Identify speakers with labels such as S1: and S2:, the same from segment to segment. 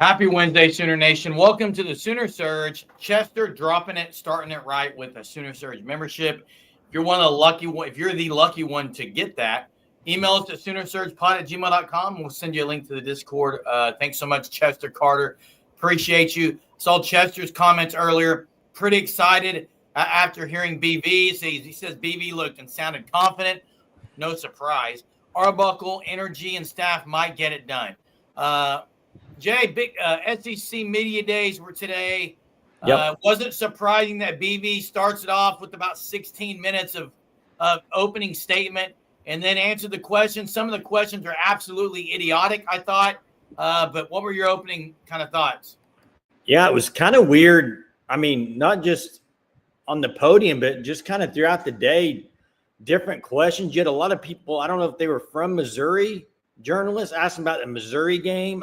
S1: Happy Wednesday, Sooner Nation. Welcome to the Sooner Surge. Chester dropping it, starting it right with a Sooner Surge membership. If you're the lucky one to get that, email us at SoonerSurgePod@gmail.com. We'll send you a link to the Discord. Thanks so much, Chester Carter. Appreciate you. Saw Chester's comments earlier. Pretty excited after hearing BV. He says BV looked and sounded confident. No surprise. Arbuckle, energy, and staff might get it done. Jay, big SEC Media Days were today.
S2: Yep.
S1: Wasn't surprising that BV starts it off with about 16 minutes of opening statement and then answer the questions. Some of the questions are absolutely idiotic, I thought. But what were your opening kind of thoughts?
S2: Yeah, it was kind of weird. I mean, not just on the podium, but just kind of throughout the day, different questions. You had a lot of people, I don't know if they were from Missouri, journalists asking about the Missouri game.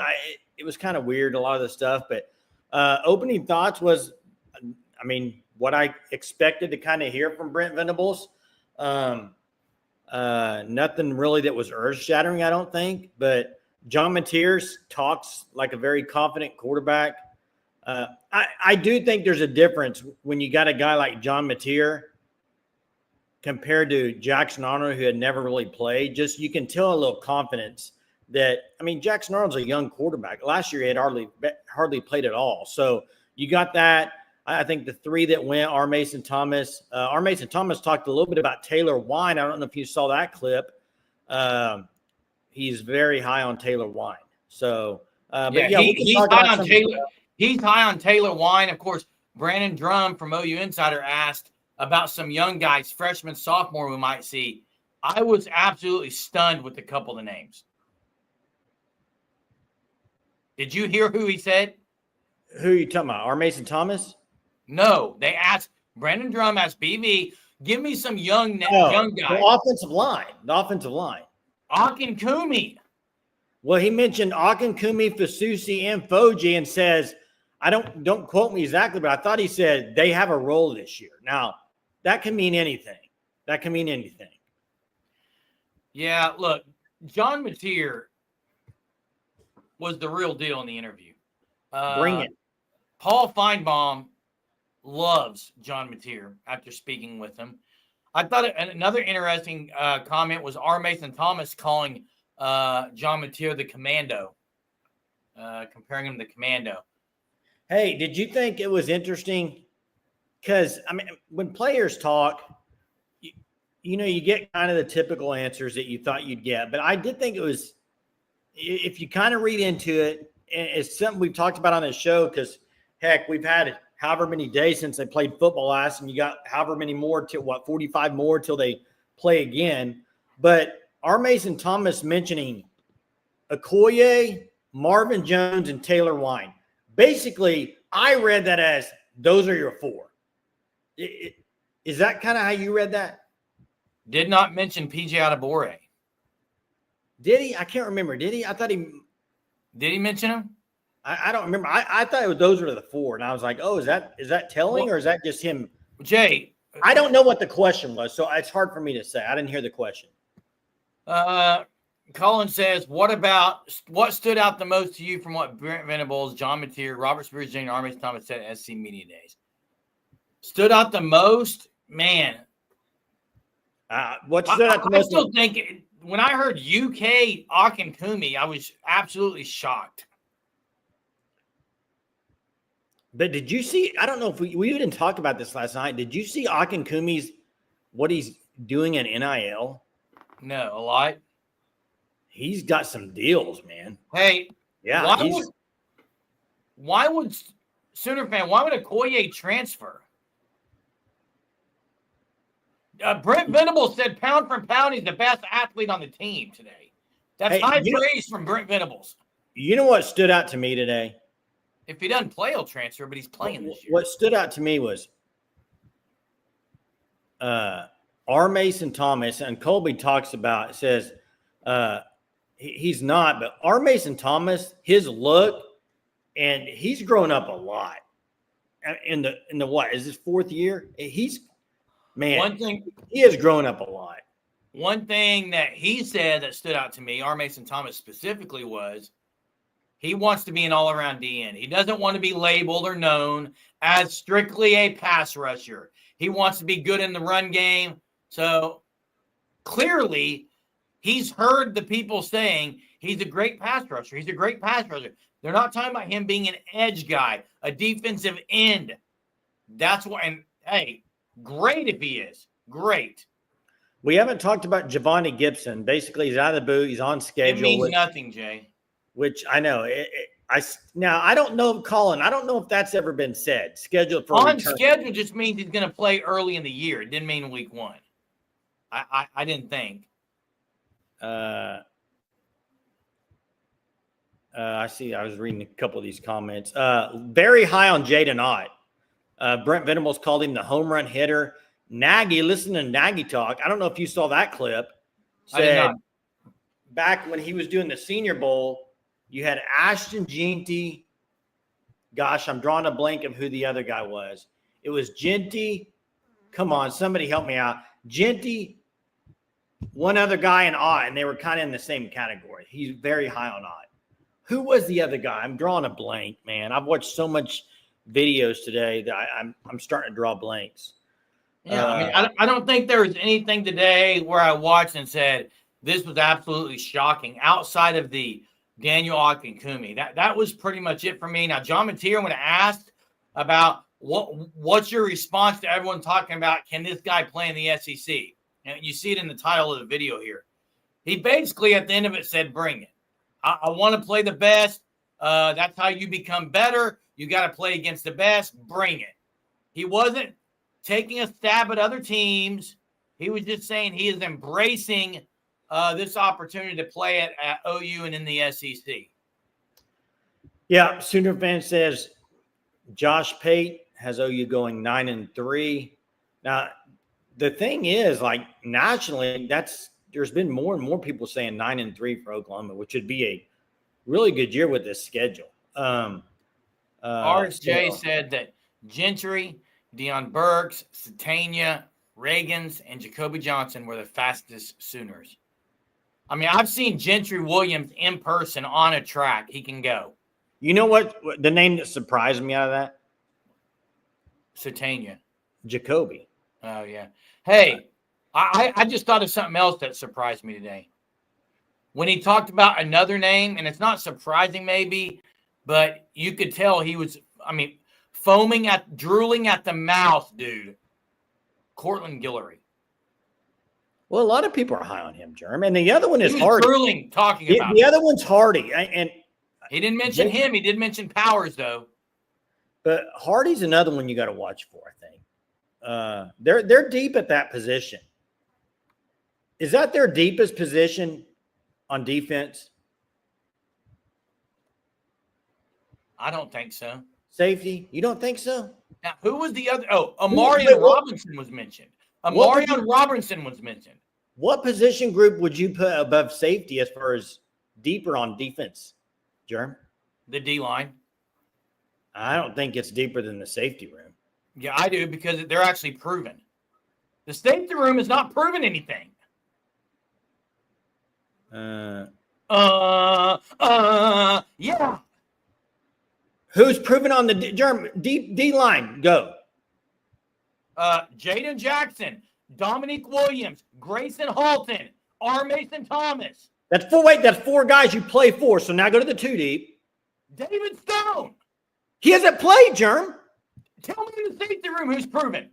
S2: It was kind of weird, a lot of the stuff. But opening thoughts was, I mean, what I expected to kind of hear from Brent Venables. Nothing really that was earth-shattering, I don't think. But John Mateers talks like a very confident quarterback. I do think there's a difference when you got a guy like John Mateer compared to Jackson Arnold, who had never really played. Just you can tell a little confidence that, I mean, Jackson Arnold's a young quarterback. Last year, he had hardly played at all. So you got that. I think the three that went are Mason Thomas. Mason Thomas talked a little bit about Taylor Wine. I don't know if you saw that clip. He's very high on Taylor Wine. So,
S1: he's high on Taylor. He's high on Taylor Wine. Of course, Brandon Drum from OU Insider asked about some young guys, freshman, sophomore, we might see. I was absolutely stunned with a couple of the names. Did you hear who he said?
S2: Who are you talking about? R. Mason Thomas?
S1: No, they asked Brandon Drum asked BV, give me some young guys.
S2: The offensive line.
S1: Akinkumi.
S2: Well, he mentioned Akinkumi, Fasusi, and Foji, and says, I don't quote me exactly, but I thought he said they have a role this year. Now, that can mean anything.
S1: Yeah, look, John Mateer was the real deal in the interview.
S2: Bring it.
S1: Paul Feinbaum loves John Mateer after speaking with him. I thought another interesting comment was R. Mason Thomas calling John Mateer the commando, comparing him to the commando.
S2: Hey, did you think it was interesting? Because, I mean, when players talk, you get kind of the typical answers that you thought you'd get. But I did think it was, if you kind of read into it, and it's something we've talked about on this show because, heck, we've had however many days since they played football last, and you got however many more, 45 more till they play again. But R. Mason Thomas mentioning Okoye, Marvin Jones, and Taylor Wine. Basically, I read that as those are your four. Is that kind of how you read that?
S1: Did not mention PJ Adebawore.
S2: Did he? I can't remember. Did he? I thought he –
S1: Did he mention him?
S2: I don't remember. I thought those were the four, and I was like, oh, is that telling, or is that just him?
S1: Jay.
S2: I don't know what the question was, so it's hard for me to say. I didn't hear the question.
S1: Colin says, what stood out the most to you from what Brent Venables, John Mateer, RobertSpears-Jennings, R. Mason Thomas said at SC Media Days? Stood out the most? Man.
S2: What stood out the most?
S1: I still think when I heard UK Akinkumi, I was absolutely shocked.
S2: But did you see – I don't know if we didn't talk about this last night. Did you see Akinkumi's – what he's doing in NIL?
S1: No, a lot.
S2: He's got some deals, man.
S1: Hey,
S2: yeah.
S1: Why would Sooner fan? Why would Okoye transfer? Brent Venables said, pound for pound, he's the best athlete on the team today. That's high praise from Brent Venables.
S2: You know what stood out to me today?
S1: If he doesn't play, he'll transfer, but he's playing this year.
S2: What stood out to me was R. Mason Thomas, and Colby talks about, says he's not, but R. Mason Thomas, his look, and he's grown up a lot. In the what is his fourth year? He has grown up a lot.
S1: One thing that he said that stood out to me, R. Mason Thomas specifically, was He wants to be an all-around DN. He doesn't want to be labeled or known as strictly a pass rusher. He wants to be good in the run game. So clearly, he's heard the people saying he's a great pass rusher. He's a great pass rusher. They're not talking about him being an edge guy, a defensive end. That's why. And hey, great if he is. Great.
S2: We haven't talked about Javonte Gibson. Basically, he's out of the boot. He's on schedule.
S1: It means nothing, Jay.
S2: Which I know. Now I don't know, Colin. I don't know if that's ever been said. Scheduled for
S1: on schedule just means he's going to play early in the year. It didn't mean week 1. I didn't think.
S2: I see. I was reading a couple of these comments. Very high on Jaden Ott. Brent Venables called him the home run hitter. Nagy, listen to Nagy talk. I don't know if you saw that clip. Said back when he was doing the Senior Bowl, you had Ashton Jeanty. Gosh, I'm drawing a blank of who the other guy was. It was Jeanty. Come on, somebody help me out. Jeanty, one other guy, and Ott, and they were kind of in the same category. He's very high on Ott. Who was the other guy? I'm drawing a blank, man. I've watched so much videos today that I'm starting to draw blanks.
S1: Yeah, I mean, I don't think there was anything today where I watched and said this was absolutely shocking outside of the Daniel Akinkumi. That was pretty much it for me. Now, John Mateer, when asked about what's your response to everyone talking about, can this guy play in the SEC? And you see it in the title of the video here. He basically at the end of it said, bring it. I want to play the best. That's how you become better. You got to play against the best. Bring it. He wasn't taking a stab at other teams. He was just saying he is embracing this opportunity to play at OU and in the SEC.
S2: Yeah, Sooner fan says Josh Pate has OU going 9-3. Now, the thing is, like nationally, there's been more and more people saying 9-3 for Oklahoma, which would be a really good year with this schedule.
S1: RSJ said that Gentry, Deion Burks, Satania, Reagans, and Jacoby Johnson were the fastest Sooners. I mean, I've seen Gentry Williams in person on a track. He can go.
S2: You know what? The name that surprised me out of that?
S1: Satania.
S2: Jacoby.
S1: Oh, yeah. Hey, I just thought of something else that surprised me today. When he talked about another name, and it's not surprising maybe, but you could tell he was, drooling at the mouth, dude. Cortland Guillory.
S2: Well, a lot of people are high on him, Jerm. And the other one is Hardy.
S1: Drooling talking about
S2: the other one's Hardy. And
S1: he didn't mention him. He did mention Powers, though.
S2: But Hardy's another one you got to watch for, I think. They're deep at that position. Is that their deepest position on defense?
S1: I don't think so.
S2: Safety? You don't think so?
S1: Now, who was the other? Oh, Amarian Robinson was mentioned. Amarian Robinson was mentioned.
S2: What position group would you put above safety as far as deeper on defense, Jerm?
S1: The D-line.
S2: I don't think it's deeper than the safety room.
S1: Yeah, I do, because they're actually proven. The safety room is not proven anything. Yeah.
S2: Who's proven on the D-line? Go.
S1: Jaden Jackson, Dominique Williams, Grayson Halton, R. Mason Thomas.
S2: That's four guys you play for. So now go to the 2 deep.
S1: David Stone.
S2: He hasn't played, Jerm.
S1: Tell me in the safety room who's proven.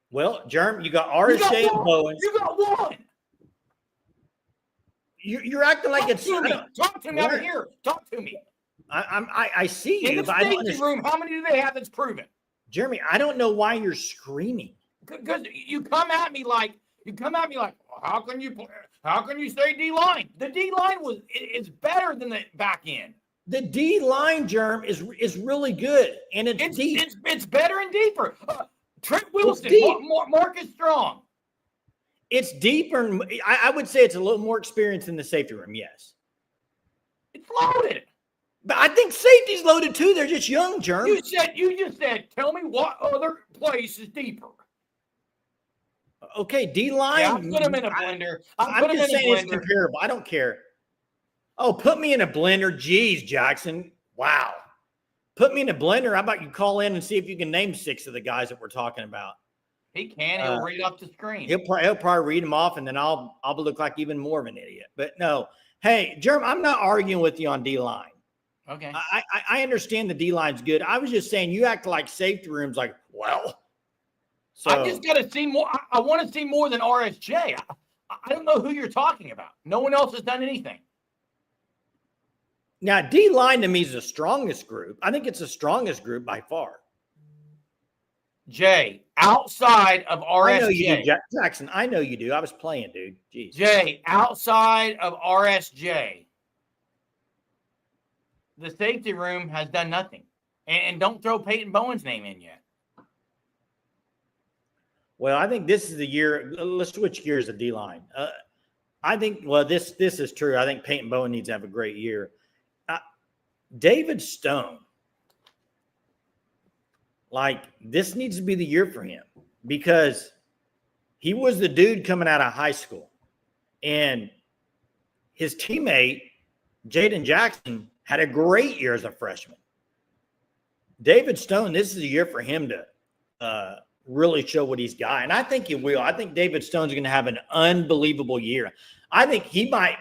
S2: Well, Jerm, you got RSJ and Bowen.
S1: You got one.
S2: You're acting like it's
S1: Talk to me out here. Talk to me.
S2: I see you.
S1: In the safety room, how many do they have that's proven?
S2: Jeremy, I don't know why you're screaming.
S1: Because you come at me like, how can you say D-line? The D-line is better than the back end.
S2: The D-line, Jerm, is really good, and it's deep.
S1: It's better and deeper. Trent Wilson, Marcus Strong.
S2: It's deeper. I would say it's a little more experience in the safety room, yes.
S1: It's loaded.
S2: But I think safety's loaded too. They're just young, Jerm.
S1: You just said, tell me what other place is deeper.
S2: Okay, D-line.
S1: Yeah, I put them in a blender.
S2: I'm just saying it's comparable. I don't care. Oh, put me in a blender. Geez, Jackson. Wow. Put me in a blender. How about you call in and see if you can name 6 of the guys that we're talking about?
S1: He can. He'll read off the screen.
S2: He'll probably read them off, and then I'll look like even more of an idiot. But no. Hey, Jerm, I'm not arguing with you on D-line.
S1: Okay.
S2: I understand the D-line's good. I was just saying you act like safety rooms like, well. So,
S1: I just got to see more. I want to see more than RSJ. I don't know who you're talking about. No one else has done anything.
S2: Now, D-line to me is the strongest group. I think it's the strongest group by far.
S1: Jay, outside of RSJ.
S2: I know you do, Jackson. I know you do. I was playing, dude. Jeez.
S1: Jay, outside of RSJ, the safety room has done nothing. And don't throw Peyton Bowen's name in yet.
S2: Well, I think this is the year. Let's switch gears to D-line. I think, well, this is true. I think Peyton Bowen needs to have a great year. David Stone, like, this needs to be the year for him because he was the dude coming out of high school. And his teammate, Jaden Jackson, had a great year as a freshman. David Stone, this is a year for him to really show what he's got. And I think he will. I think David Stone's going to have an unbelievable year. I think he might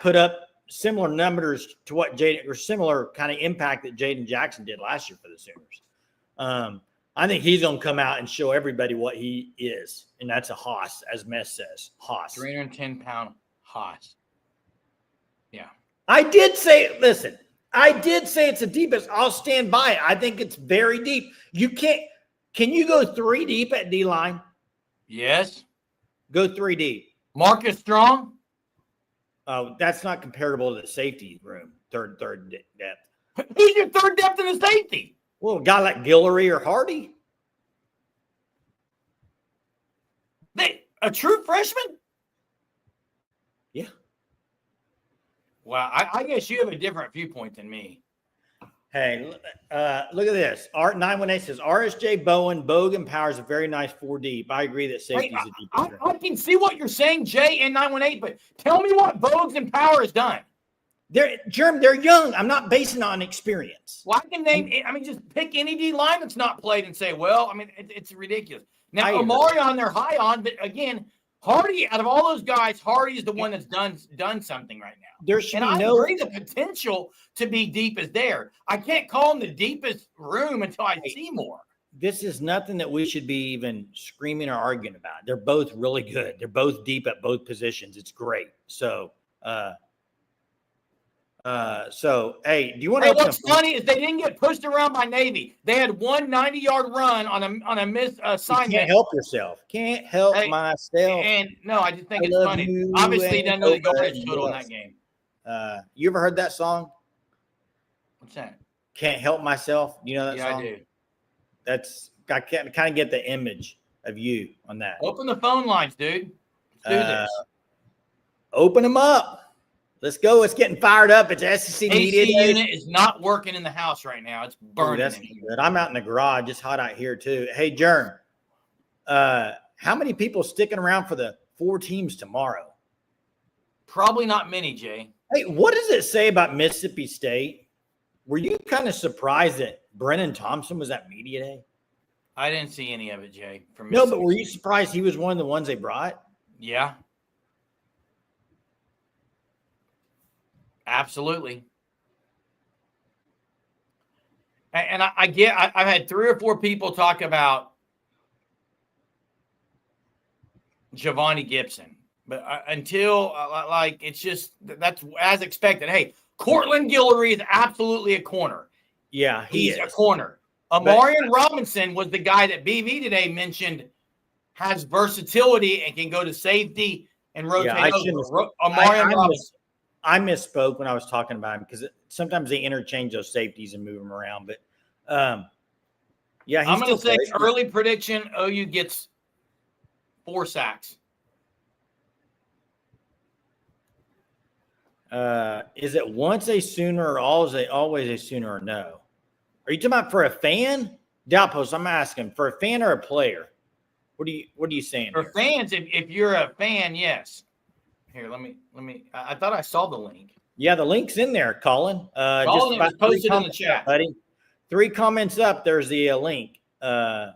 S2: put up similar numbers to what Jaden, or similar kind of impact that Jaden Jackson did last year for the Sooners. I think he's going to come out and show everybody what he is. And that's a hoss, as Mess says. Hoss.
S1: 310-pound hoss. Yeah.
S2: I did say it's the deepest. I'll stand by it. I think it's very deep. Can you go 3 deep at D-line?
S1: Yes.
S2: Go 3 deep.
S1: Marcus Strong?
S2: That's not comparable to the safety room, third depth.
S1: Who's your third depth in the safety?
S2: Well, a guy like Guillory or Hardy.
S1: A true freshman?
S2: Yeah.
S1: Well, I guess you have a different viewpoint than me.
S2: Hey, look at this. Art 918 says RSJ, Bowen, Bogan, Powers, a very nice 4 deep. I agree that safety is a deep.
S1: I can see what you're saying, Jay, and 918, but tell me what Bogues and Power has done.
S2: They're young. I'm not basing it on experience.
S1: Well, I can name. I mean, just pick any D line that's not played and say, well, I mean, it's ridiculous. Now, Omarion, they're high on, but again, Hardy, out of all those guys, Hardy is the one that's done something right now.
S2: There should
S1: and
S2: be
S1: I agree the potential to be deep is there. I can't call them the deepest room until I see more.
S2: This is nothing that we should be even screaming or arguing about. They're both really good. They're both deep at both positions. It's great. So, hey, do you want to?
S1: What's funny is they didn't get pushed around by Navy. They had one 90-yard run on a missed assignment.
S2: You can't help yourself. Can't help myself.
S1: And no, I just think it's funny. Obviously, they know the yardage total in that game.
S2: You ever heard that song?
S1: What's that?
S2: Can't help myself. You know that song?
S1: Yeah, I do.
S2: I kind of get the image of you on that.
S1: Open the phone lines, dude. Let's do this.
S2: Open them up. Let's go. It's getting fired up. It's SEC media
S1: AC unit is not working in the house right now. It's burning.
S2: That's good. I'm out in the garage. It's hot out here too. Hey, Jerm, how many people sticking around for the 4 teams tomorrow?
S1: Probably not many, Jay.
S2: Hey, what does it say about Mississippi State? Were you kind of surprised that Brennan Thompson was at media day?
S1: I didn't see any of it, Jay.
S2: No, but were you surprised he was one of the ones they brought?
S1: Yeah. Absolutely. And I've had 3 or 4 people talk about Giovanni Gibson, but until it's just, that's as expected. Hey, Cortland Guillory is absolutely a corner.
S2: Yeah,
S1: he's a corner. Amarian Robinson was the guy that BV today mentioned has versatility and can go to safety and rotate.
S2: Yeah, I misspoke when I was talking about him because sometimes they interchange those safeties and move them around. But yeah,
S1: I'm going to say early prediction: OU gets 4 sacks.
S2: Is it once a Sooner or always a Sooner or no? Are you talking about for a fan? Doubtpost, I'm asking for a fan or a player. What are you saying?
S1: For fans, if you're a fan, yes. Here, let me. I thought I saw the link.
S2: Yeah, the link's in there, Colin.
S1: Colin, it was posted in the chat,
S2: buddy. 3 comments up. There's the link, but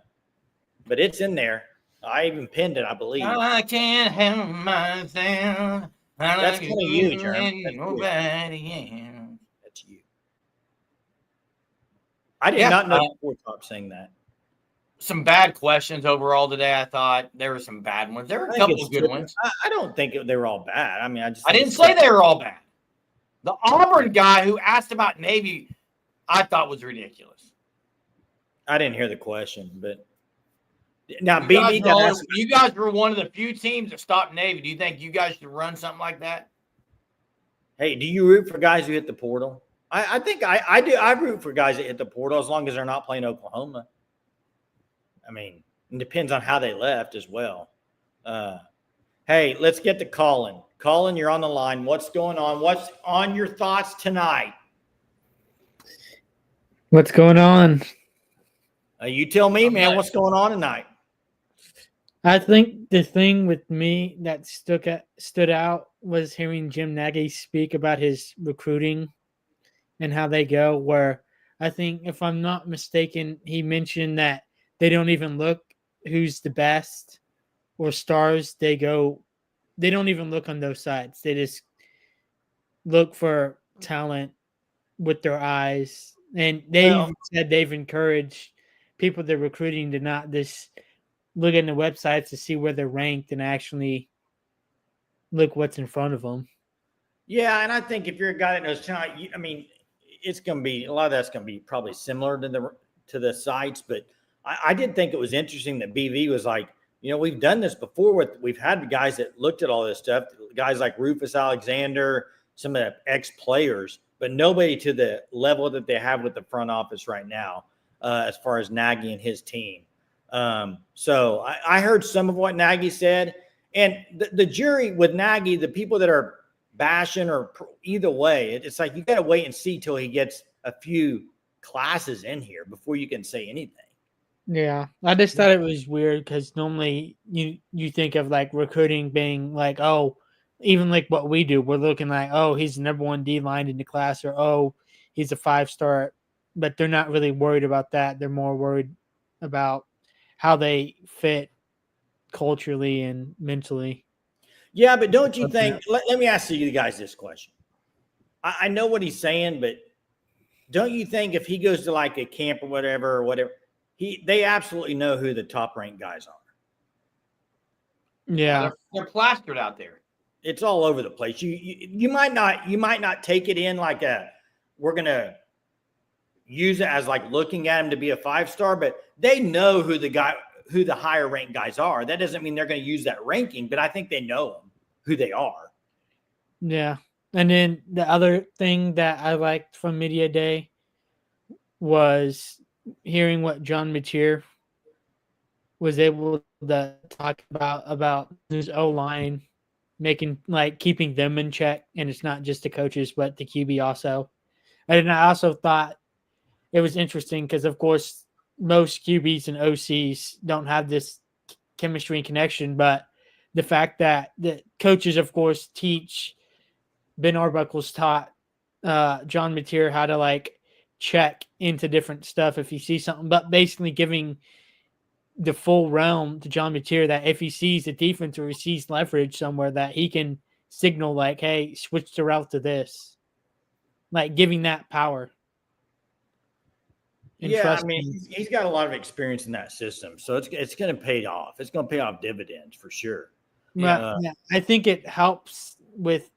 S2: it's in there. I even pinned it, I believe.
S1: I can't help myself.
S2: That's kind of you, Jerm.
S1: Nobody else.
S2: That's you. I did not know before Top saying that.
S1: Some bad questions overall today. I thought there were some bad ones. There were a couple of good ones.
S2: I don't think they were all bad. I mean,
S1: I didn't say they were all bad. The Auburn guy who asked about Navy, I thought was ridiculous.
S2: I didn't hear the question, but now
S1: you guys were one of the few teams that stopped Navy. Do you think you guys should run something like that?
S2: Hey, do you root for guys who hit the portal? I think I do. I root for guys that hit the portal as long as they're not playing Oklahoma. I mean, it depends on how they left as well. Hey, let's get to Colin. Colin, you're on the line. What's going on? What's on your thoughts tonight?
S3: What's going on?
S2: You tell me, man. What's going on tonight?
S3: I think the thing with me that stood out was hearing Jim Nagy speak about his recruiting and how they go, where I think, if I'm not mistaken, he mentioned that they don't even look who's the best or stars. They don't even look on those sites. They just look for talent with their eyes. And they said they've encouraged people they're recruiting to not just look at the websites to see where they're ranked and actually look what's in front of them.
S2: Yeah, and I think if you're a guy that knows talent, I mean, it's going to be a lot of that's going to be probably similar to the sites. But I did think it was interesting that BV was like, you know, we've done this before. We've had guys that looked at all this stuff, guys like Rufus Alexander, some of the ex-players, but nobody to the level that they have with the front office right now, as far as Nagy and his team. So I heard some of what Nagy said, and the jury with Nagy, the people that are bashing or either way, it's like you got to wait and see till he gets a few classes in here before you can say anything.
S3: Yeah, I just thought it was weird because normally you think of like recruiting being like, oh, even like what we do, we're looking like, oh, he's the number 1 D line in the class, or oh, he's a 5-star, but they're not really worried about that. They're more worried about how they fit culturally and mentally.
S2: Yeah, but don't you think, let me ask you guys this question. I know what he's saying, but don't you think if he goes to like a camp or whatever, they absolutely know who the top ranked guys are.
S3: Yeah.
S1: They're plastered out there.
S2: It's all over the place. You might not take it in like we're going to use it as like looking at him to be a 5-star, but they know who the higher ranked guys are. That doesn't mean they're going to use that ranking, but I think they know them, who they are.
S3: Yeah. And then the other thing that I liked from Media Day was hearing what John Mateer was able to talk about his O-line, keeping them in check. And it's not just the coaches, but the QB also. And I also thought it was interesting because, of course, most QBs and OCs don't have this chemistry and connection, but the fact that the coaches, of course, teach. Ben Arbuckle's taught John Mateer how to check into different stuff if he sees something, but basically giving the full realm to John Mateer that if he sees a defense or he sees leverage somewhere, that he can signal hey, switch the route to this, giving that power.
S2: Yeah, I mean, he's got a lot of experience in that system, so it's going to pay off. It's going to pay off dividends for sure.
S3: Yeah, I think it helps with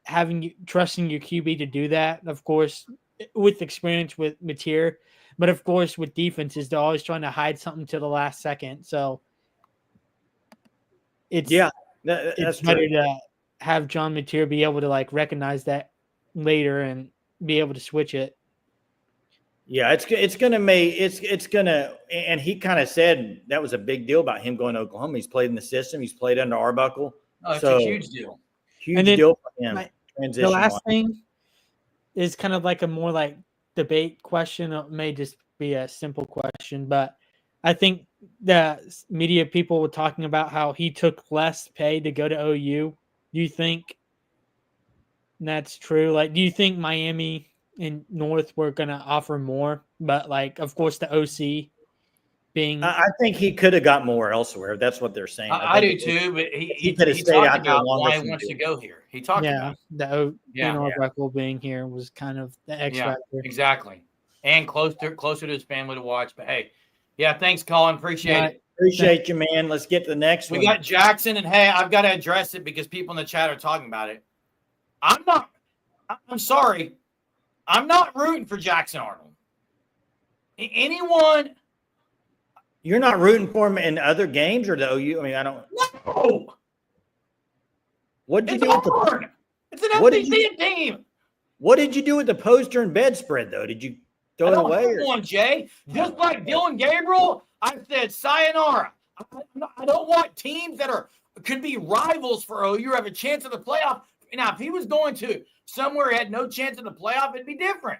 S3: trusting your QB to do that, of course, with experience with Mateer, but of course with defenses, they're always trying to hide something to the last second. So it's better to have John Mateer be able to recognize that later and be able to switch it.
S2: Yeah, it's gonna, and he kind of said that was a big deal about him going to Oklahoma. He's played in the system. He's played under Arbuckle.
S1: Oh, it's a huge deal.
S2: Huge deal for him.
S3: The last thing is kind of a more debate question. It may just be a simple question, but I think the media people were talking about how he took less pay to go to OU. Do you think that's true. Like, do you think Miami and North were gonna offer more? But like, of course, the OC being
S2: I think he could have got more elsewhere. That's what they're saying.
S1: I do
S2: think
S1: too, but
S2: he could have
S1: he
S2: stayed
S1: talked
S2: out there
S1: about
S2: longer.
S1: why he wants to go here. He talked about it.
S3: Ben Arbuckle being here was kind of the X factor.
S1: Exactly. And closer to his family to watch. But hey, yeah, thanks, Colin. Appreciate it.
S2: Appreciate you, man. Let's get to the next one.
S1: We got Jackson, and hey, I've got to address it because people in the chat are talking about it. I'm sorry. I'm not rooting for Jackson Arnold. Anyone?
S2: You're not rooting for him in other games or the OU? I mean, I don't.
S1: No.
S2: What did you do with the?
S1: It's an FBC team.
S2: What did you do with the poster and bedspread though? Did you throw it away?
S1: One, Jay. Just like Dylan Gabriel, I said sayonara. I don't want teams that could be rivals for OU or have a chance of the playoff. Now, if he was going to somewhere he had no chance of the playoff, it'd be different.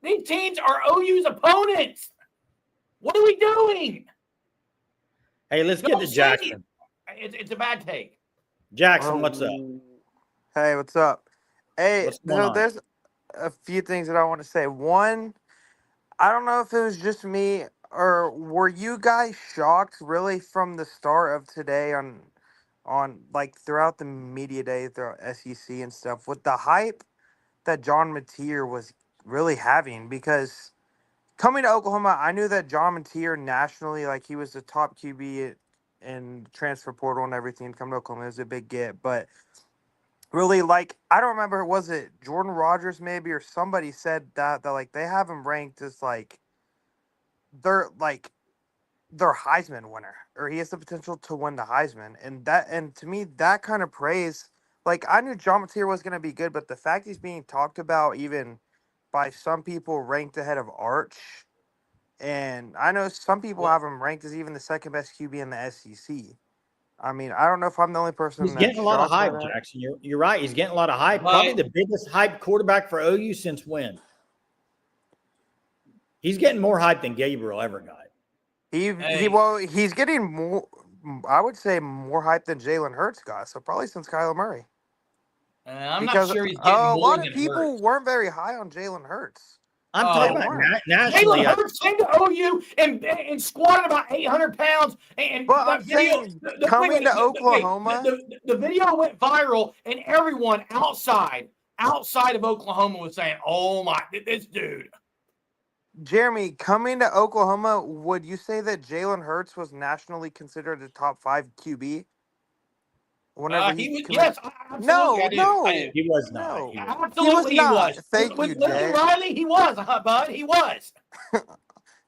S1: These teams are OU's opponents. What are we doing?
S2: Hey, let's get to Jackson.
S1: It's a bad take.
S2: Jackson, what's up?
S4: Hey, what's up? Hey,
S2: What's going on?
S4: There's a few things that I want to say. One, I don't know if it was just me or were you guys shocked really from the start of today on like throughout the media day, throughout SEC and stuff, with the hype that John Mateer was really having? Because coming to Oklahoma, I knew that John Mateer nationally, like he was the top QB in transfer portal and everything. Coming to Oklahoma, it was a big get, but really, like, I don't remember, was it Jordan Rogers maybe or somebody said that like they have him ranked as like their Heisman winner, or he has the potential to win the Heisman. And to me, that kind of praise, like, I knew John Mateer was going to be good, but the fact he's being talked about even by some people ranked ahead of Arch, and I know some people have him ranked as even the second best QB in the SEC. I mean, I don't know if I'm the only person.
S2: He's getting a lot of hype, Jackson. You're right. He's getting a lot of hype. Probably the biggest hype quarterback for OU since when? He's getting more hype than Gabriel ever got.
S4: He's getting more. I would say more hype than Jalen Hurts got. So probably since Kyler Murray.
S1: I'm not sure he's getting more.
S4: A lot of people weren't very high on Jalen Hurts.
S2: I'm talking about nationally.
S1: Jalen Hurts came to OU and squatted about 800 pounds.
S4: But I'm saying, coming to Oklahoma,
S1: the video went viral, and everyone outside of Oklahoma was saying, "Oh my, this dude."
S4: Jeremy, coming to Oklahoma, would you say that Jalen Hurts was nationally considered a top 5 QB? Whenever
S1: he was, yes,
S4: no,
S2: he was not.
S4: No.
S1: Absolutely, he was.
S4: Thank you, Jay.
S1: Riley, he was, bud. He was.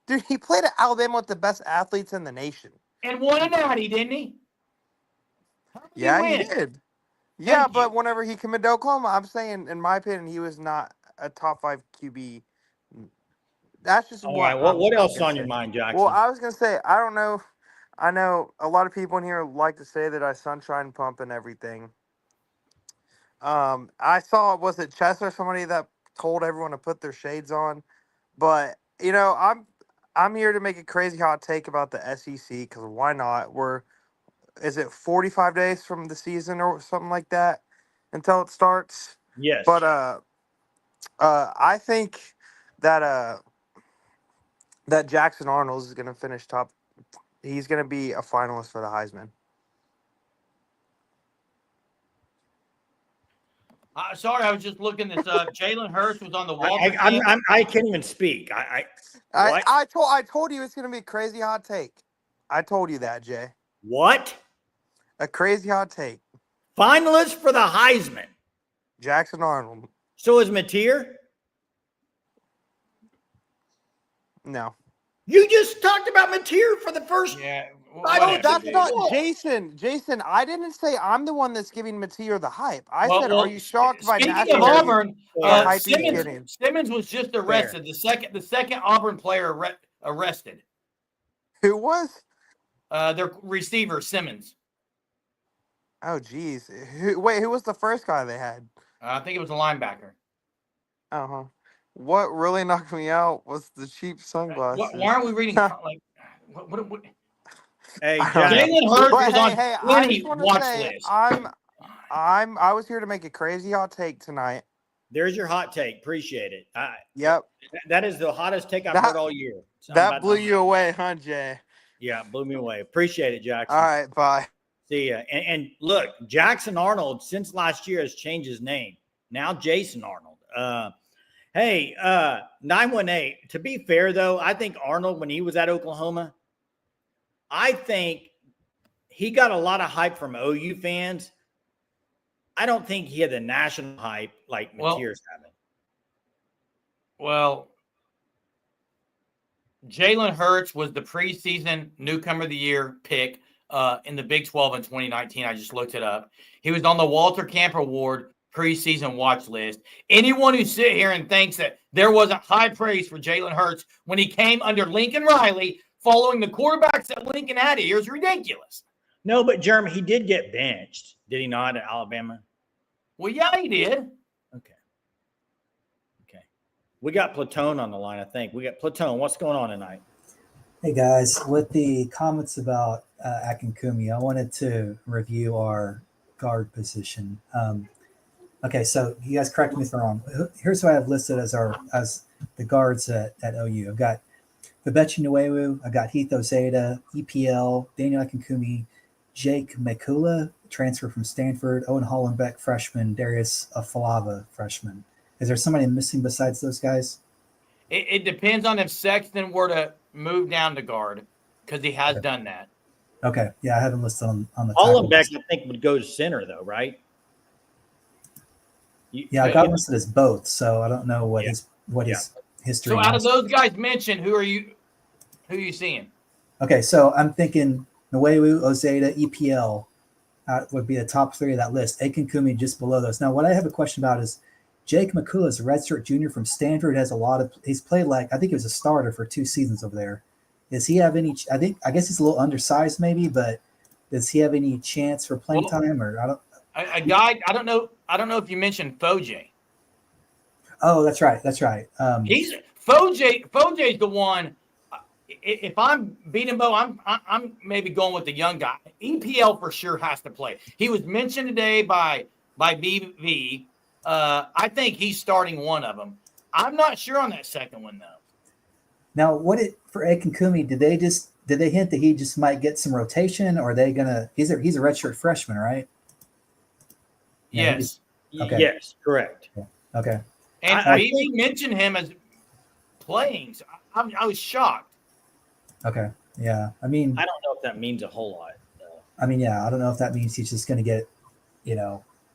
S4: Dude, he played at Alabama with the best athletes in the nation.
S1: And won a natty, didn't he?
S4: Yeah, he did. Yeah, but whenever he committed to Oklahoma, I'm saying, in my opinion, he was not a top 5 QB. That's just
S2: what else on your mind, Jackson?
S4: Well, I was going to say, I don't know. I know a lot of people in here like to say that I sunshine pump and everything. I saw, was it Chess or somebody that told everyone to put their shades on? But, you know, I'm here to make a crazy hot take about the SEC, because why not? Is it 45 days from the season or something like that until it starts?
S2: Yes.
S4: But I think that that Jackson Arnold is going to finish top. He's going to be a finalist for the Heisman.
S1: Sorry, I was just looking this up. Jalen Hurts was on the wall.
S2: I can't even speak.
S4: I told you it's going to be a crazy hot take. I told you that, Jay.
S2: What?
S4: A crazy hot take.
S2: Finalist for the Heisman.
S4: Jackson Arnold.
S2: So is Mateer?
S4: No.
S2: You just talked about Mateer for the first.
S1: Yeah.
S4: That's not Jason. Jason, I didn't say I'm the one that's giving Mateer the hype. I said, are you shocked by
S1: Speaking of Auburn,
S4: Simmons
S1: was just arrested. The second Auburn player arrested.
S4: Who was?
S1: Their receiver, Simmons.
S4: Oh, geez. Who was the first guy they had?
S1: I think it was a linebacker.
S4: Uh-huh. What really knocked me out was the cheap sunglasses.
S1: Why aren't we reading? Like, what?
S2: Hey,
S1: Jalen Hurts was on
S4: I
S1: plenty
S4: just want
S1: watch
S4: to say,
S1: list.
S4: I was here to make a crazy hot take tonight.
S2: There's your hot take. Appreciate it.
S4: Yep.
S2: That is the hottest take I've
S4: That-
S2: heard all year.
S4: That blew you away, huh, Jay?
S2: Yeah, blew me away. Appreciate it, Jackson.
S4: All right, bye.
S2: See ya. And look, Jackson Arnold since last year has changed his name. Now Jason Arnold. Hey, 918. To be fair though, I think Arnold, when he was at Oklahoma, I think he got a lot of hype from OU fans. I don't think he had the national hype like Mateer's having.
S1: Well, Jalen Hurts was the preseason newcomer of the year pick in the Big 12 in 2019. I just looked it up. He was on the Walter Camp Award preseason watch list. Anyone who sit here and thinks that there wasn't high praise for Jalen Hurts when he came under Lincoln Riley following the quarterbacks that Lincoln had here is ridiculous.
S2: No, but Jeremy, he did get benched, did he not, at Alabama?
S1: Well, yeah, he did.
S2: Okay. We got Platone on the line, I think. We got Platone. What's going on tonight?
S5: Hey guys, with the comments about Akinkumi, I wanted to review our guard position. Okay, so you guys correct me if I'm wrong. Here's who I have listed as the guards at OU. I've got Bebechi Nuewu, I've got Heath Ozeda, EPL, Daniel Akinkumi, Jake Mekula, transfer from Stanford, Owen Hollenbeck, freshman, Darius Afalava, freshman. Is there somebody missing besides those guys?
S1: It depends on if Sexton were to move down to guard because he has done that.
S5: Okay, yeah, I have him listed on the
S2: Hollenbeck, I think, would go to center, though, right?
S5: Yeah, I got him listed as both, so I don't know what his history.
S1: So out of those guys mentioned, who are you seeing?
S5: Okay, so I'm thinking Nuewu, Ozeda, EPL would be the top three of that list. Akinkumi just below those. Now, what I have a question about is Jake McCullough is a redshirt junior from Stanford. He's played I think he was a starter for 2 seasons over there. Does he have any? I guess he's a little undersized, maybe, but does he have any chance for playing time? Or I don't.
S1: A guy, I don't know if you mentioned Foje.
S5: Oh, that's right.
S1: He's Foje's the one. If I'm beating Bo, I'm maybe going with the young guy. EPL for sure has to play. He was mentioned today by BV. I think he's starting one of them. I'm not sure on that second one though.
S5: Now, for Akinkumi? Did they hint that he just might get some rotation, or are they gonna? He's a redshirt freshman, right?
S1: Yes.
S5: Okay.
S2: Yes, correct.
S5: Okay.
S1: And BV mentioned him as playing. So I was shocked.
S5: Okay. Yeah. I mean,
S2: I don't know if that means a whole lot.
S5: I mean, yeah, I don't know if that means he's just going to get,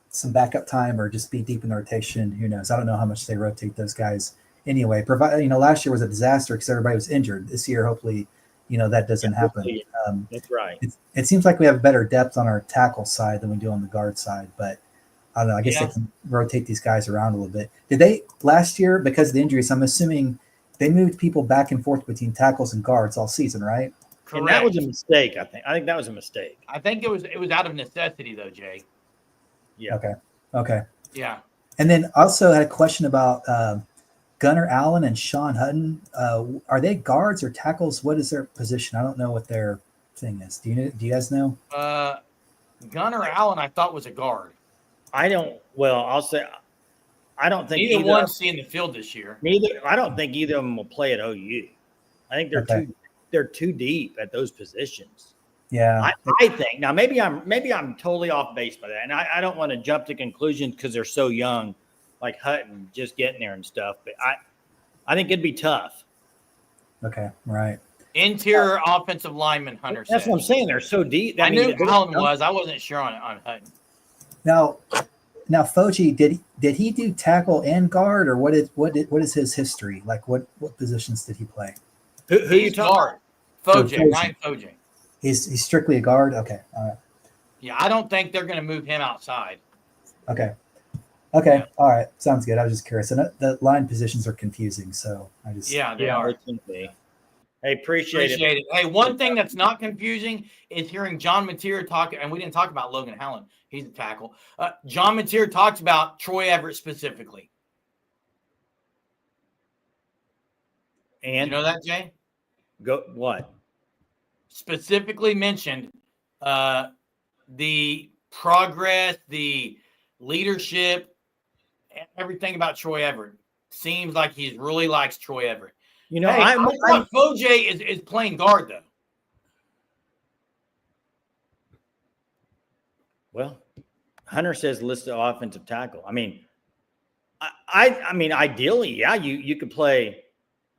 S5: some backup time or just be deep in the rotation. Who knows? I don't know how much they rotate those guys anyway. Last year was a disaster because everybody was injured. This year, hopefully, that doesn't happen.
S2: That's right.
S5: It seems like we have better depth on our tackle side than we do on the guard side, but I don't know. I guess they can rotate these guys around a little bit. Did they last year, because of the injuries, I'm assuming they moved people back and forth between tackles and guards all season, right?
S2: Correct. And that was a mistake, I think. I think that was a mistake.
S1: I think it was out of necessity though, Jay.
S2: Yeah.
S5: Okay.
S1: Yeah.
S5: And then also had a question about Gunnar Allen and Sean Hutton. Are they guards or tackles? What is their position? I don't know what their thing is. Do you guys know?
S1: Gunnar Allen, I thought was a guard.
S2: I'll say I don't think
S1: either one's seeing the field this year.
S2: I don't think either of them will play at OU. I think they're too deep at those positions.
S5: Yeah,
S2: I think now maybe I'm totally off base by that, and I don't want to jump to conclusions because they're so young, like Hutton just getting there and stuff. But I think it'd be tough.
S5: Okay, right.
S1: Interior offensive lineman Hunter.
S2: That's what I'm saying. They're so deep.
S1: I knew Allen was. I wasn't sure on Hutton.
S5: Now, Foji, did he do tackle and guard, or what is his history? Like what positions did he play?
S2: Who you talking
S1: about? Foje, Ryan Foje.
S5: He's strictly a guard. Okay, all right.
S1: Yeah, I don't think they're going to move him outside.
S5: Okay, all right. Sounds good. I was just curious. And the line positions are confusing, so I just
S1: they are.
S2: Hey, appreciate it.
S1: Hey, one thing that's not confusing is hearing John Mateer talk, and we didn't talk about Logan Hallen. He's a tackle. John Mateer talks about Troy Everett specifically.
S2: And
S1: you know that, Jay?
S2: Go what?
S1: Specifically mentioned the progress, the leadership, everything about Troy Everett. Seems like he really likes Troy Everett.
S2: You know,
S1: Hey, I thought Fojay is playing guard, though.
S2: Well, Hunter says listed offensive tackle. I mean, I mean, ideally, yeah, you could play.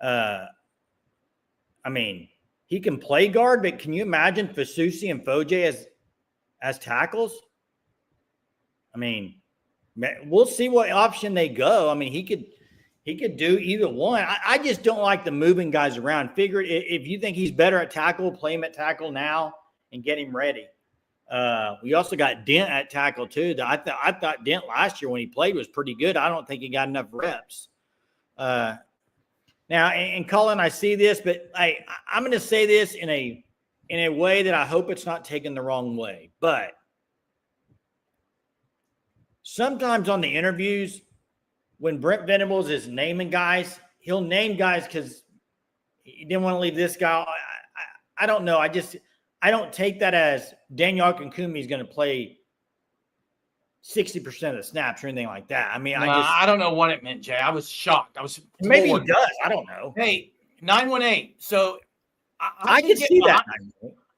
S2: I mean, he can play guard, but can you imagine Fasusi and Fojay as tackles? I mean, we'll see what option they go. I mean, he could do either one. I just don't like the moving guys around. Figure if you think he's better at tackle, play him at tackle now and get him ready. We also got Dent at tackle too. I thought Dent last year when he played was pretty good. I don't think he got enough reps. Now, and Colin, I see this, but I'm going to say this in a way that I hope it's not taken the wrong way. But sometimes on the interviews, when Brent Venables is naming guys, he'll name guys because he didn't want to leave this guy. I don't know. I don't take that as Daniel Akinkumi is going to play 60% of the snaps or anything like that. I mean,
S1: I don't know what it meant, Jay. I was shocked. I was
S2: maybe
S1: floored.
S2: he does. I don't know.
S1: Hey, 918. So
S2: I can see that.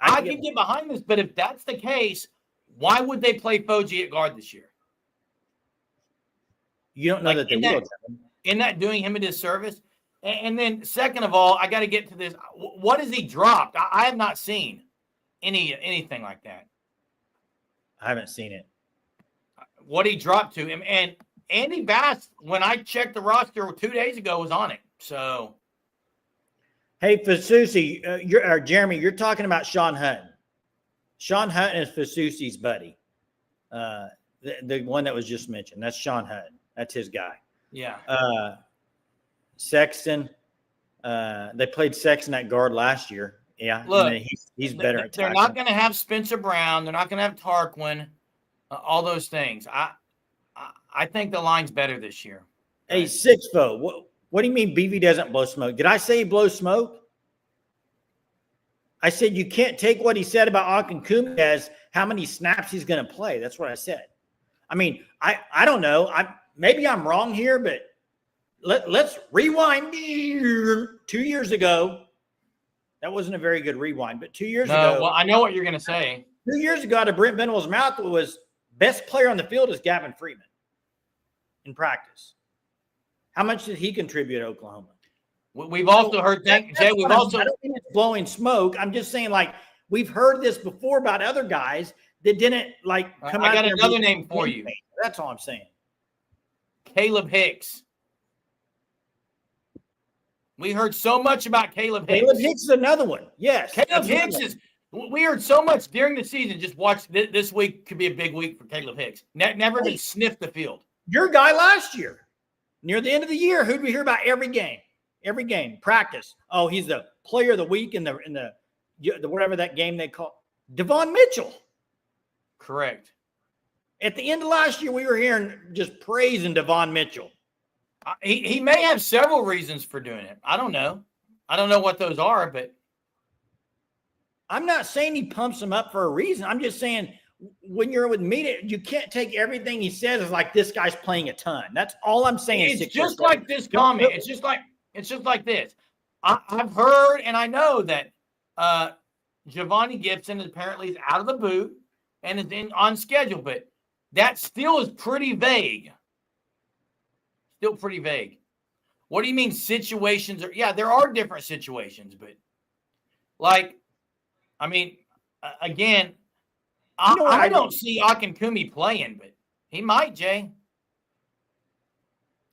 S1: I can get behind this, but if that's the case, why would they play Fojay at guard this year?
S2: You don't know that they will.
S1: Isn't that doing him a disservice? And then, second of all, I got to get to this. What has he dropped? I have not seen anything like that.
S2: I haven't seen it.
S1: What he dropped to him. And Andy Bass, when I checked the roster 2 days ago, was on it. So,
S2: hey, Fasusi, Jeremy, you're talking about Sean Hutton. Sean Hutton is Fasusi's buddy. The one that was just mentioned. That's Sean Hutton. That's his guy.
S1: yeah.
S2: Sexton. They played Sexton at guard last year. Yeah,
S1: Look,
S2: he's better at tackling.
S1: They're not going to have Spencer Brown. They're not going to have Tarquin. All those things. I think the line's better this year.
S2: Hey, Sixfo, what do you mean BV doesn't blow smoke? Did I say he blows smoke? I said you can't take what he said about Akinkumi as how many snaps he's going to play. That's what I said. I mean, I don't know. Maybe I'm wrong here, but let's rewind 2 years ago. That wasn't a very good rewind, but 2 years ago.
S1: Well, I know what you're going to say.
S2: 2 years ago, out of Brent Venables' mouth was best player on the field is Gavin Freeman in practice. How much did he contribute to Oklahoma?
S1: We've also heard that, Jay.
S2: I don't think it's blowing smoke. I'm just saying, like, we've heard this before about other guys that didn't come out.
S1: I got another name for you.
S2: That's all I'm saying.
S1: Caleb Hicks. We heard so much about Caleb Hicks.
S2: Caleb Hicks is another one. Yes.
S1: Caleb Hicks is. We heard so much during the season. Just watch this week could be a big week for Caleb Hicks. Never even sniffed the field.
S2: Your guy last year, near the end of the year, who'd we hear about every game, practice? Oh, he's the player of the week in the whatever that game they call Devon Mitchell.
S1: Correct.
S2: At the end of last year, we were hearing just praising Devon Mitchell.
S1: He may have several reasons for doing it. I don't know. I don't know what those are, but
S2: I'm not saying he pumps him up for a reason. I'm just saying when you're with media, you can't take everything he says as like this guy's playing a ton. That's all I'm saying.
S1: It's just like this comment. It's just like this. I've heard and I know that Giovanni Gibson apparently is out of the boot and is on schedule, but that still is pretty vague. Still pretty vague. What do you mean situations are? Yeah, there are different situations, but again, I don't see Akinkumi playing, but he might, Jay.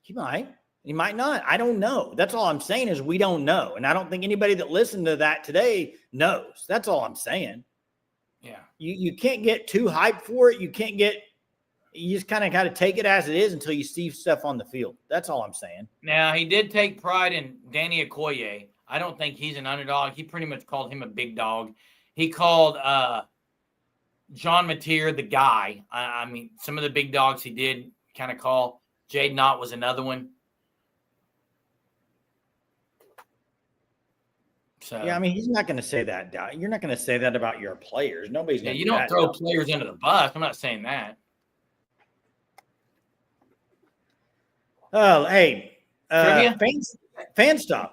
S2: He might. He might not. I don't know. That's all I'm saying is we don't know. And I don't think anybody that listened to that today knows. That's all I'm saying.
S1: Yeah.
S2: You can't get too hyped for it. You just kind of got to take it as it is until you see stuff on the field. That's all I'm saying.
S1: Now, he did take pride in Danny Okoye. I don't think he's an underdog. He pretty much called him a big dog. He called John Mateer the guy. I mean, some of the big dogs he did kind of call. Jade Knott was another one. So
S2: Yeah, I mean, he's not going to say that. You're not going to say that about your players. Nobody's
S1: yeah,
S2: going to
S1: you
S2: do
S1: don't
S2: that.
S1: throw players under the bus. I'm not saying that.
S2: Oh, hey,
S1: Trivia?
S2: FanStop.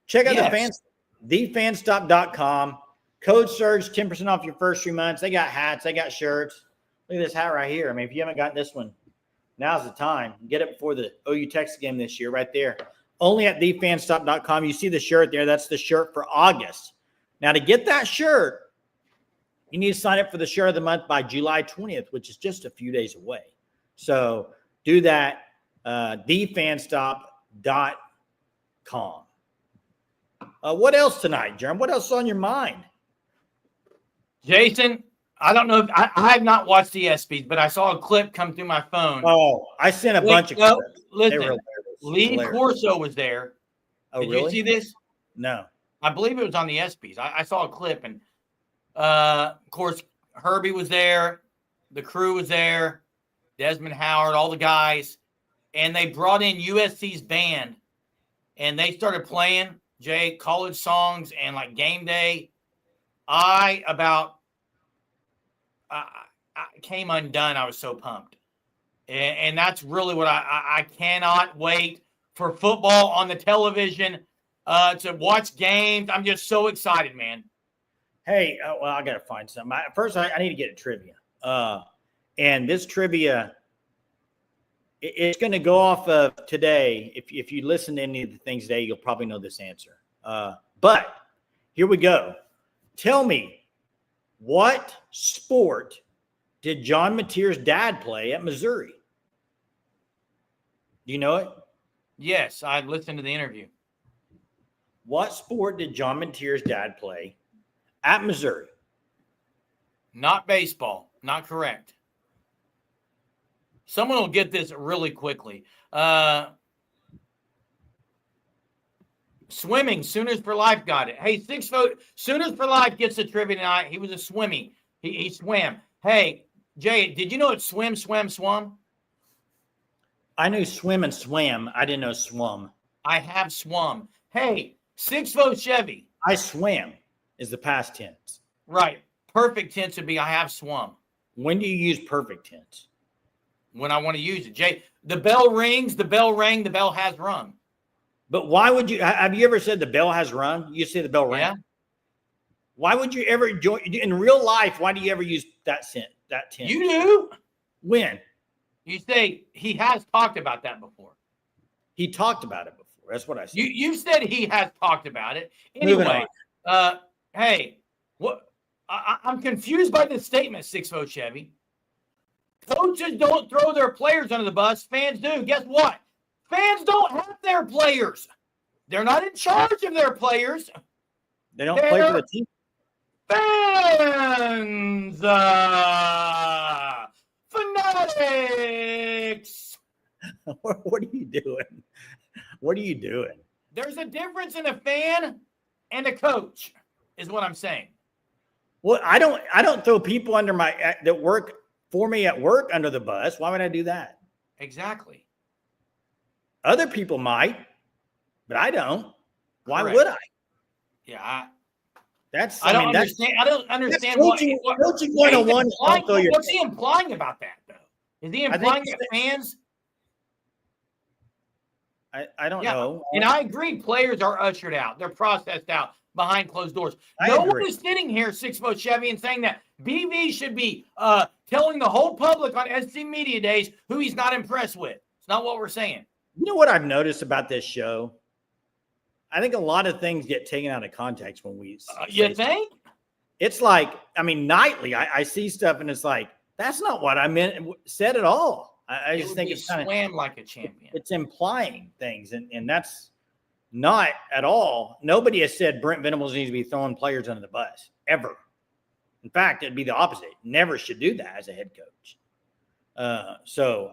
S2: Check out
S1: Yes.
S2: thefanstop.com. Code Surge, 10% off your first 3 months. They got hats, they got shirts. Look at this hat right here. I mean, if you haven't got this one, now's the time. Get it before the OU Texas game this year, right there. Only at thefanstop.com. You see the shirt there. That's the shirt for August. Now, to get that shirt, you need to sign up for the shirt of the month by July 20th, which is just a few days away. So do that. Thefanstop.com. What else tonight, Jeremy? What else is on your mind?
S1: Jason, I don't know if I have not watched the ESPYs, but I saw a clip come through my phone.
S2: Oh, I sent a bunch of clips. They were
S1: Listen, Lee Corso was there.
S2: Oh,
S1: Did
S2: really?
S1: you see this?
S2: No.
S1: I believe it was on the ESPYs. I saw a clip, and of course, Herbie was there. The crew was there. Desmond Howard, all the guys. And they brought in USC's band, and they started playing, college songs and like game day. I came undone. I was so pumped. And that's really what I cannot wait for football on the television to watch games. I'm just so excited, man.
S2: Hey, well, I got to find something. First, I need to get a trivia. And this trivia, it's going to go off of today. If you listen to any of the things today, you'll probably know this answer. But here we go. Tell me, what sport did John Mateer's dad play at Missouri? Do you know it?
S1: Yes, I listened to the interview.
S2: What sport did John Mateer's dad play at Missouri?
S1: Not baseball. Not correct. Someone will get this really quickly. Swimming. Sooners for Life got it. Hey, 6 vote. Sooners for Life gets the trivia tonight. He was a swimming. He swam. Hey, Jay, did you know it's swim, swam, swum?
S2: I knew swim and swam. I didn't know swum.
S1: I have swum. Hey, 6 vote Chevy.
S2: I swam is the past tense.
S1: Right. Perfect tense would be I have swum.
S2: When do you use perfect tense?
S1: When I want to use it. Jay, the bell rings, the bell rang, the bell has rung.
S2: But why would you? Have you ever said the bell has rung? You say the bell rang.
S1: Yeah.
S2: Why would you ever join in real life? Why do you ever use that tense?
S1: You do.
S2: When?
S1: You say he has talked about that before.
S2: He talked about it before. That's what I said.
S1: You said he has talked about it.
S2: Moving
S1: Anyway, hey, what? I'm confused by this statement, 6 vote Chevy. Coaches don't throw their players under the bus. Fans do. Guess what? Fans don't have their players. They're not in charge of their players.
S2: They don't play for the team.
S1: Fans. Fanatics.
S2: What are you doing? What are you doing?
S1: There's a difference in a fan and a coach, is what I'm saying.
S2: Well, I don't throw people under that work for me at work under the bus. Why would I do that?
S1: Exactly.
S2: Other people might, but I don't. Why
S1: Correct.
S2: would I?
S1: Yeah,
S2: I
S1: don't understand what
S2: coaching 101.
S1: What's he implying about that, though? Is he implying that fans?
S2: I don't know.
S1: And I agree, players are ushered out. They're processed out behind closed doors. No one is sitting here, 6 vote Chevy, and saying that BV should be telling the whole public on SC Media Days who he's not impressed with. It's not what we're saying.
S2: You know what I've noticed about this show? I think a lot of things get taken out of context when we
S1: you think?
S2: It's like, I mean, nightly I see stuff and it's like, that's not what I said at all. I just think it's kind of
S1: swam like a champion.
S2: It's implying things, and that's not at all. Nobody has said Brent Venables needs to be throwing players under the bus ever. In fact, it'd be the opposite. Never should do that as a head coach. So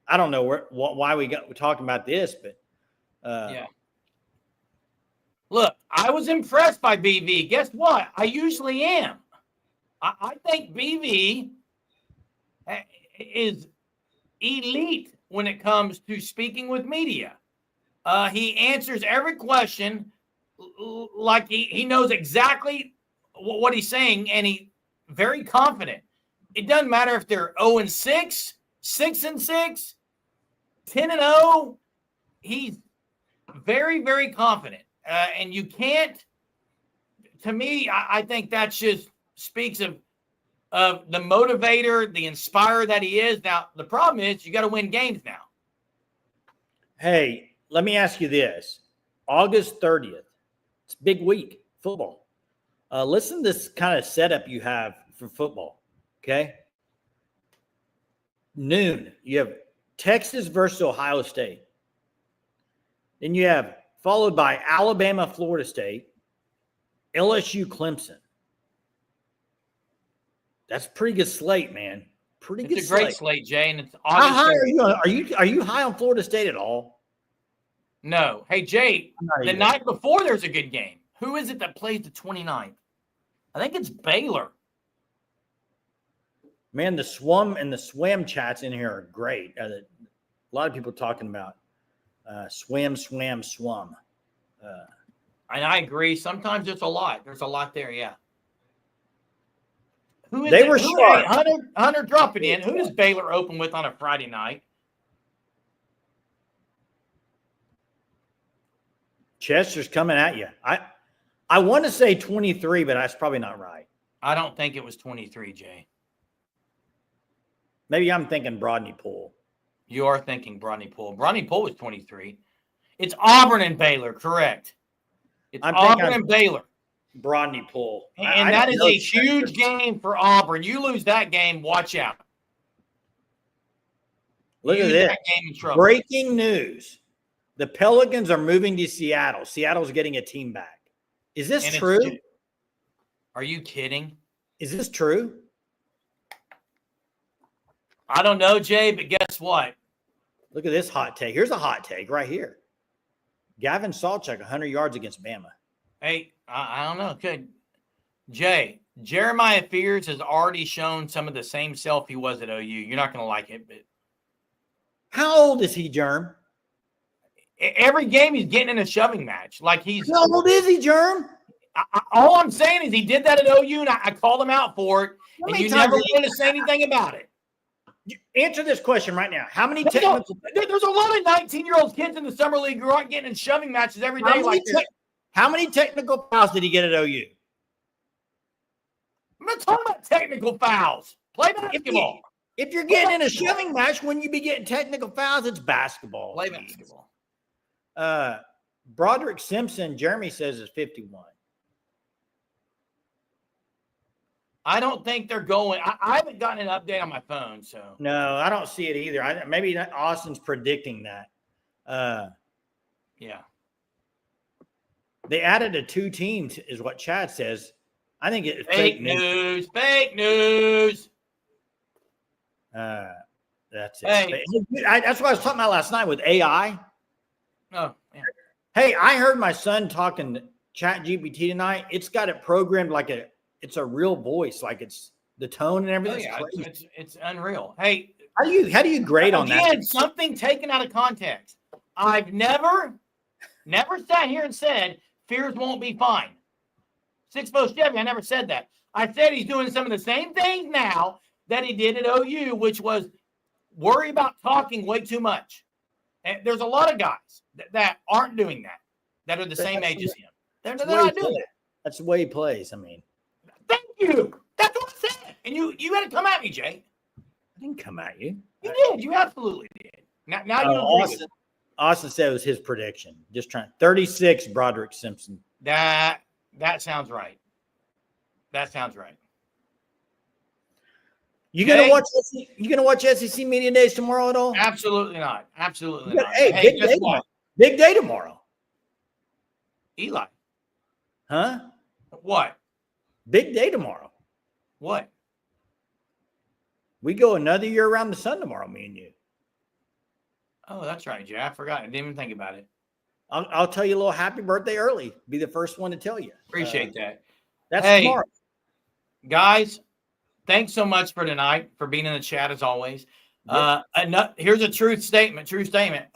S2: I don't know why we're talking about this, but
S1: yeah. Look, I was impressed by BV. Guess what? I usually am. I think BV is elite when it comes to speaking with media. He answers every question like he knows exactly what he's saying, and he very confident. It doesn't matter if they're 0-6, 6-6, 10-0. He's very, very confident. And you can't, to me, I think that just speaks of the motivator, the inspirer that he is. Now, the problem is you got to win games now.
S2: Hey, let me ask you this. August 30th. It's a big week, football. Listen to this kind of setup you have for football, okay? Noon, you have Texas versus Ohio State. Then you have followed by Alabama, Florida State, LSU, Clemson. That's a pretty good slate, man. Pretty good.
S1: It's a great slate, Jay, and it's
S2: How high
S1: August.
S2: are you high on Florida State at all?
S1: No. Hey, Jay, the
S2: either.
S1: night before there's a good game. Who is it that plays the 29th? I think it's Baylor.
S2: Man, the swum and the swam chats in here are great. A lot of people talking about swam.
S1: And I agree. Sometimes there's a lot. There's a lot there, yeah. Who is
S2: They
S1: it?
S2: were
S1: Who-
S2: sharp.
S1: hey, Hunter, drop it in. Who does Baylor open with on a Friday night?
S2: Chester's coming at you. I want to say 23, but that's probably not right.
S1: I don't think it was 23, Jay.
S2: Maybe I'm thinking Brodney Poole.
S1: You are thinking Brodney Poole. Brodney Poole was 23. It's Auburn and Baylor, correct? It's Auburn and Baylor.
S2: Brodney Poole.
S1: And that is a huge game for Auburn. You lose that game, watch out.
S2: Look at
S1: You
S2: this.
S1: that game in trouble.
S2: Breaking news. The Pelicans are moving to Seattle. Seattle's getting a team back. Is this
S1: And
S2: true?
S1: Are you kidding?
S2: Is this true?
S1: I don't know, Jay, but guess what?
S2: Look at this hot take. Here's a hot take right here. Gavin Sawchuk, 100 yards against Bama.
S1: Hey, I don't know. Good. Jay, Jeremiah Fears has already shown some of the same self he was at OU. You're not going to like it, but
S2: How old is he, Germ?
S1: every game he's getting in a shoving match. Like he's
S2: How old is he, Germ?
S1: all I'm saying is he did that at OU, and I called him out for it,
S2: How
S1: and
S2: many
S1: you
S2: times
S1: never
S2: did he-
S1: wanted to say anything about it.
S2: Answer this question right now. How many
S1: There's
S2: technical
S1: a lot of 19-year-old kids in the summer league who aren't getting in shoving matches every day like this.
S2: How many technical fouls did he get at OU?
S1: I'm not talking about technical fouls. Play basketball.
S2: If you're getting in a shoving match, when you be getting technical fouls, it's basketball.
S1: Play basketball.
S2: Broderick Simpson, Jeremy says is 51.
S1: I don't think they're going. I haven't gotten an update on my phone, so.
S2: No, I don't see it either. Maybe Austin's predicting that.
S1: Yeah.
S2: They added a 2 teams, is what Chad says. I think it's
S1: Fake news. Fake news.
S2: That's it.
S1: Hey.
S2: That's what I was talking about last night with AI.
S1: Oh, yeah.
S2: Hey, I heard my son talking Chat GPT tonight. It's got it programmed like it's a real voice, like it's the tone and
S1: Oh,
S2: everything.
S1: yeah. It's unreal. Hey,
S2: How do you grade on that?
S1: again, something taken out of context. I've never sat here and said Fears won't be fine. 6'4" Chevy, I never said that. I said he's doing some of the same things now that he did at OU, which was worry about talking way too much. And there's a lot of guys that aren't doing that are the same age as him. They're not doing that.
S2: That's the way he plays. I mean,
S1: Thank you. That's what I said. And you had to come at me, Jay.
S2: I didn't come at you.
S1: You did. You absolutely did. Now you agree with it.
S2: Austin said it was his prediction. Just trying. 36, Broderick Simpson.
S1: That sounds right. That sounds right.
S2: You gonna watch SEC Media Days tomorrow at all?
S1: Absolutely not. Absolutely not.
S2: Hey, big
S1: guess
S2: day
S1: what?
S2: tomorrow. Big day tomorrow.
S1: Eli.
S2: Huh?
S1: What?
S2: Big day tomorrow.
S1: What?
S2: We go another year around the sun tomorrow, me and you.
S1: Oh, that's right, Jay. I forgot. I didn't even think about it.
S2: I'll tell you a little happy birthday early. Be the first one to tell you.
S1: Appreciate that.
S2: That's
S1: Hey.
S2: tomorrow.
S1: Guys, thanks so much for tonight, for being in the chat as always. Here's a true statement.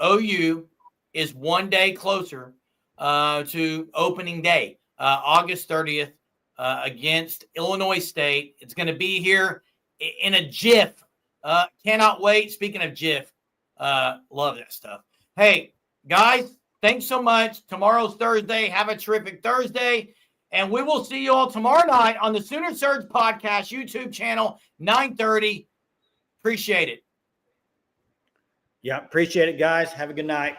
S1: OU is one day closer to opening day, August 30th, against Illinois State. It's going to be here in a jiff. Cannot wait. Speaking of jiff, love that stuff. Hey, guys, thanks so much. Tomorrow's Thursday. Have a terrific Thursday. And we will see you all tomorrow night on the Sooner Surge Podcast YouTube channel, 9:30. Appreciate it.
S2: Yeah, appreciate it, guys. Have a good night.